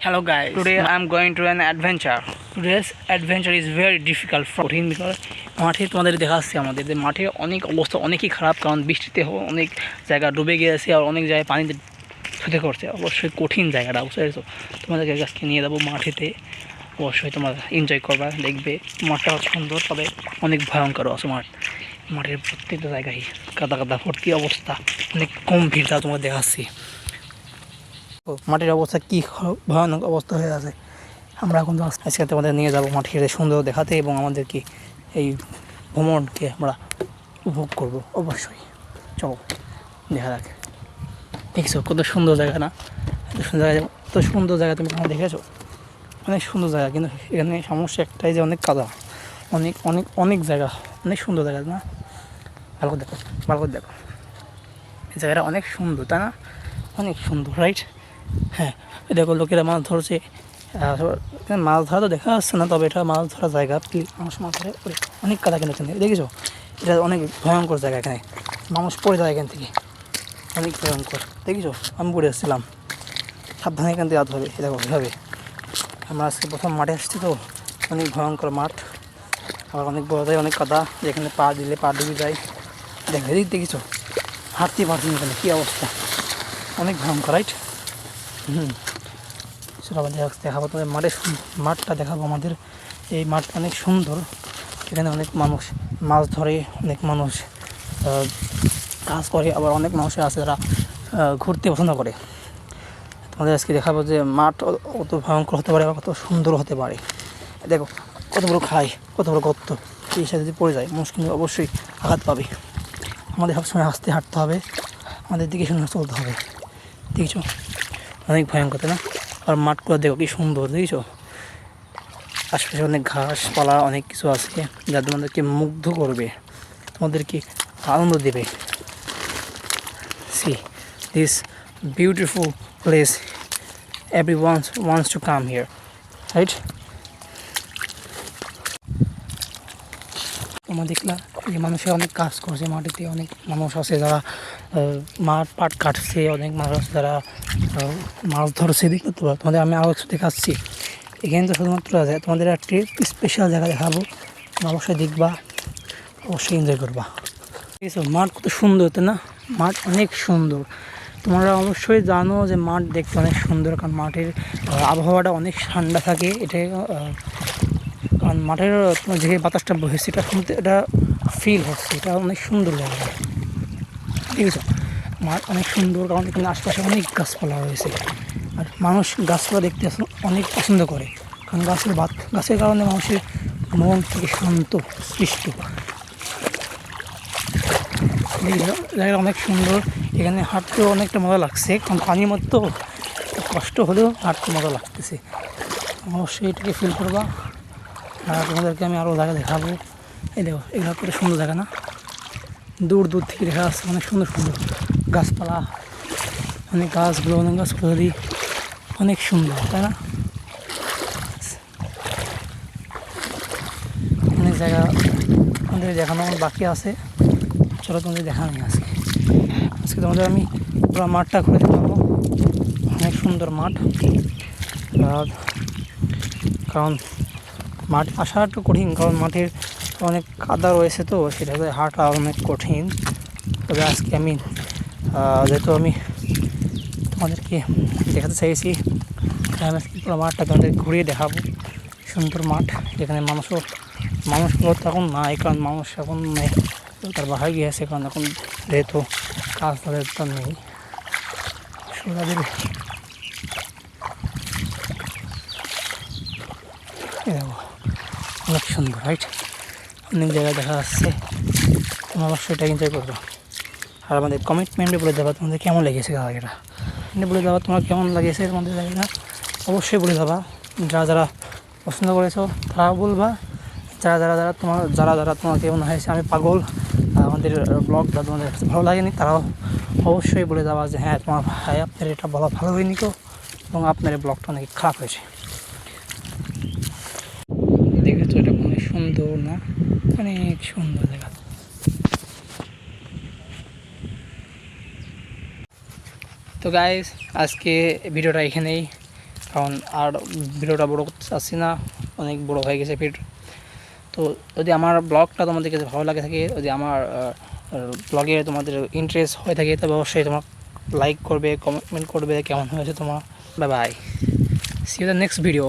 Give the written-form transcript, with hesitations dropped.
Hello guys, today I am going to an adventure. Today's adventure is very difficult for him because মাঠে তোমাদের দেখাচ্ছি আমাদের যে মাঠে অনেক অবস্থা অনেকই খারাপ, কারণ বৃষ্টিতে অনেক জায়গা ডুবে গিয়েছে আর অনেক জায়গায় পানিতে ধুতে করছে। অবশ্যই কঠিন জায়গাটা, বুঝতে পেরেছো? তোমাদেরকে আজকে নিয়ে যাবো মাঠেতে, অবশ্যই তোমরা এনজয় করবা, দেখবে মাঠটা সুন্দর তবে অনেক ভয়ঙ্কর আছে মাঠের প্রত্যেকটা জায়গায় কাদা কাদা ভর্তি অবস্থা, অনেক কম ভিড়, তা তোমাদের দেখাচ্ছি মাটির অবস্থা কী ভয়ানক অবস্থা হয়ে আছে। আমরা এখন আজকে তোমাদের নিয়ে যাবো মাঠের সুন্দর দেখাতে এবং আমাদের কি এই ভ্রমণকে আমরা উপভোগ করব। অবশ্যই চলো দেখা যাক। দেখছো কত সুন্দর জায়গা না? এত সুন্দর জায়গা তুমি তোমার দেখেছো? অনেক সুন্দর জায়গা, কিন্তু এখানে সমস্যা একটাই যে অনেক কাদা, অনেক অনেক অনেক জায়গা, অনেক সুন্দর জায়গা না? ভালো করে দেখো, ভালো করে দেখো, এই জায়গাটা অনেক সুন্দর, তাই না? অনেক সুন্দর, রাইট? হ্যাঁ, দেখো লোকেরা মাছ ধরছে। মাছ ধরা তো দেখা যাচ্ছে না, তবে এটা মাছ ধরার জায়গা। মানুষ মাছ ধরে অনেক কাদা কেন এখানে, দেখেছো? এটা অনেক ভয়ঙ্কর জায়গা, এখানে মানুষ পড়ে যায় এখান থেকে, অনেক ভয়ঙ্কর। দেখেছো, আমি পড়ে এসেছিলাম, সাবধানে এখান থেকে যেতে হবে। দেখো কীভাবে আমরা আজকে প্রথম মাঠে আসছি, তো অনেক ভয়ঙ্কর মাঠ, আবার অনেক বড় যায়, অনেক কাদা, যেখানে পা দিলে পা ডুবে যায়। দেখো এদিক দেখেছো, হাঁটতে পারছি না এখানে, কী অবস্থা, অনেক ভয়ঙ্কর, রাইট? সেটা আমাদের দেখাবো তোমাদের মাঠটা দেখাবো আমাদের। এই মাঠটা অনেক সুন্দর, এখানে অনেক মানুষ মাছ ধরে, অনেক মানুষ কাজ করে, আবার অনেক মানুষ আছে যারা ঘুরতে পছন্দ করে। তোমাদের আজকে দেখাবো যে মাঠ কত ভয়ঙ্কর হতে পারে, আবার কত সুন্দর হতে পারে। দেখো কত বড় খাই, কত বড় গর্ত, এই সাথে যদি পড়ে যায় মানুষ কিন্তু অবশ্যই আঘাত পাবে। আমাদের সবসময় আস্তে হাঁটতে হবে, আমাদের দিকে সুন্দর চলতে হবে। দেখছো অনেক ভয়ঙ্কর, তাই না? আর মাঠগুলো দেখো কি সুন্দর, দেখছো? আশপাশে অনেক ঘাসপালা, অনেক কিছু আছে যা তোমাদেরকে মুগ্ধ করবে, তোমাদেরকে আনন্দ দেবে। See this beautiful place, everyone wants to come here, right? তোমরা দেখলা যে মানুষের অনেক কাজ করছে মাটিতে, অনেক মানুষ আছে যারা মাঠ পাট কাটছে, অনেক মানুষ আছে যারা মাছ ধরছে। দেখতে তো তোমাদের আমি আরও কিছু দেখাচ্ছি। এখানে তো শুধুমাত্র তোমাদের একটি স্পেশাল জায়গা দেখাবো, অবশ্যই দেখবা, অবশ্যই এনজয় করবা। ঠিক আছে, মাঠ কত সুন্দর, তাই না? মাঠ অনেক সুন্দর। তোমরা অবশ্যই জানো যে মাঠ দেখতে অনেক সুন্দর, কারণ মাঠের আবহাওয়াটা অনেক ঠান্ডা থাকে। এটাই কারণ মাঠের যে বাতাসটা বহে সেটা শুনতে এটা ফিল হচ্ছে, এটা অনেক সুন্দর জায়গা। ঠিক আছে, মাঠ অনেক সুন্দর, কারণ এখানে আশপাশে অনেক গাছপালা রয়েছে, আর মানুষ গাছপালা দেখতে অনেক পছন্দ করে, কারণ গাছের কারণে মানুষের মন থেকে শান্ত সৃষ্ট। জায়গাটা অনেক সুন্দর, এখানে হাঁটতেও অনেকটা মজা লাগছে, কারণ পানির মধ্যে তো কষ্ট হলেও হাঁটতে মজা লাগতেছে। অবশ্যই এটাকে ফিল করবা। আর তোমাদেরকে আমি আরও জায়গা দেখাবো। এই দেখো এগুলো কত সুন্দর জায়গা না? দূর দূর থেকে দেখা যাচ্ছে অনেক সুন্দর সুন্দর গাছপালা, অনেক গাছগুলো, অনেক গাছগুলি অনেক সুন্দর, তাই না? অনেক জায়গা আমাদের দেখানো বাকি আছে, চলো তোমাদের দেখানো আজকে তোমাদের আমি পুরো মাঠটা ঘুরে দেখাবো। অনেক সুন্দর মাঠ, কারণ মাঠ আসা একটু কঠিন, কারণ মাঠের অনেক কাদা রয়েছে, তো সেটাতে হাঁটা অনেক কঠিন। তবে আজকে আমি যেহেতু আমি তোমাদেরকে দেখাতে চাইছি, আমি পুরো মাঠটা তোমাদের ঘুরিয়ে দেখাবো। সুন্দর মাঠ, যেখানে মানুষগুলো তখন নাই, কারণ মানুষ এখন তার বাসায় গিয়েছে, কারণ এখন যেহেতু কাজ তাদের তো নেই। তাদের অনেক সুন্দর, রাইট? অনেক জায়গায় দেখা যাচ্ছে, তোমরা অবশ্যই এটা এনজয় করবো। আর আমাদের কমিটমেন্টে বলে দেবা তোমাদের কেমন লেগেছে জায়গাটা, বলে দেওয়া তোমার কেমন লেগেছে তোমাদের জায়গাটা, অবশ্যই বলে দেবা। যারা পছন্দ করেছো তারাও বলবা, যারা তোমাকে মনে হয়েছে আমি পাগল, আমাদের ব্লগটা তোমাদের ভালো লাগেনি, তারাও অবশ্যই বলে দেওয়া যে হ্যাঁ তোমার ভাই আপনার এটা বলা ভালো হয়নি তো, এবং আপনার এই ব্লগটা অনেক খারাপ হয়েছে। দেখেছো এটা অনেক সুন্দর না? অনেক সুন্দর জায়গা। তো গাইস, আজকে ভিডিওটা এখানেই কারণ আর ভিডিওটা বড় করতে চাচ্ছি না, অনেক বড় হয়ে গেছে ভিডিও। তো যদি আমার ব্লগটা তোমাদের কাছে ভালো লাগে থাকে, যদি আমার ব্লগে তোমাদের ইন্টারেস্ট হয়ে থাকে, তবে অবশ্যই তোমার লাইক করবে, কমেন্ট করবে কেমন হয়েছে তোমার। Bye bye, see you the next video.